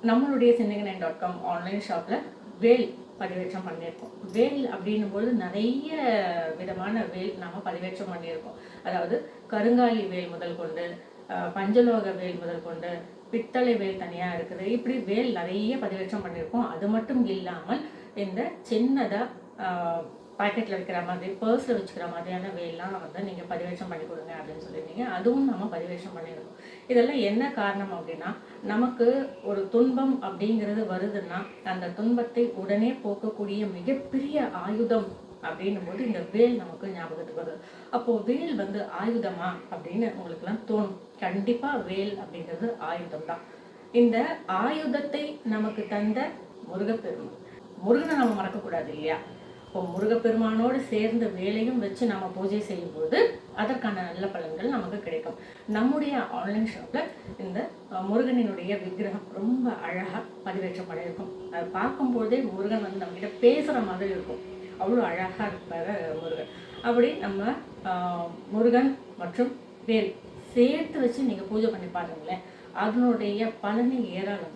நம்மளுடைய சின்னகனன்.com ஆன்லைன் ஷாப்பில் வேல் பதிவேற்றம் பண்ணியிருக்கோம். வேல் அப்படின்னும் போது நிறைய விதமான வேல் நம்ம பதிவேற்றம் பண்ணியிருக்கோம். அதாவது கருங்காலி வேல் முதல் கொண்டு, பஞ்சலோக வேல் முதல் கொண்டு, பித்தளை வேல் தனியாக இருக்குது. இப்படி வேல் நிறைய பதிவேற்றம் பண்ணியிருக்கோம். அது மட்டும் இல்லாமல் இந்த சின்னதாக பாக்கெட்டில் வைக்கிற மாதிரி, பர்ஸில் வச்சுக்கிற மாதிரியான வேல்லாம் வந்து நீங்கள் பதிவேற்றம் பண்ணி கொடுங்க அப்படின்னு சொல்லியிருந்தீங்க. அதுவும் நம்ம பதிவேற்றம் பண்ணியிருக்கோம். இதெல்லாம் என்ன காரணம் அப்படின்னா, நமக்கு ஒரு துன்பம் அப்படிங்கிறது வருதுன்னா அந்த துன்பத்தை உடனே போக்கக்கூடிய மிகப்பெரிய ஆயுதம் அப்படின்னும் போது இந்த வேல் நமக்கு ஞாபகத்துக்கு வருது. அப்போது வேல் வந்து ஆயுதமா அப்படின்னு உங்களுக்குலாம் தோணும். கண்டிப்பாக வேல் அப்படிங்கிறது ஆயுதம் தான். இந்த ஆயுதத்தை நமக்கு தந்த முருகப்பெருமான், முருகனை நம்ம மறக்கக்கூடாது இல்லையா? இப்போ முருகப்பெருமானோடு சேர்ந்த வேலையும் வச்சு நம்ம பூஜை செய்யும்போது அதற்கான நல்ல பலன்கள் நமக்கு கிடைக்கும். நம்முடைய ஆன்லைன் ஷாப்பில் இந்த முருகனினுடைய விக்கிரகம் ரொம்ப அழகாக பதிவேற்றம் பண்ணியிருக்கும். அதை பார்க்கும்போதே முருகன் வந்து நம்மகிட்ட பேசுகிற மாதிரி இருக்கும். அவ்வளோ அழகாக இருப்பார் முருகன். அப்படி நம்ம முருகன் மற்றும் வேல் சேர்த்து வச்சு நீங்கள் பூஜை பண்ணி பாருங்களேன், அதனுடைய பலனை ஏராளம்.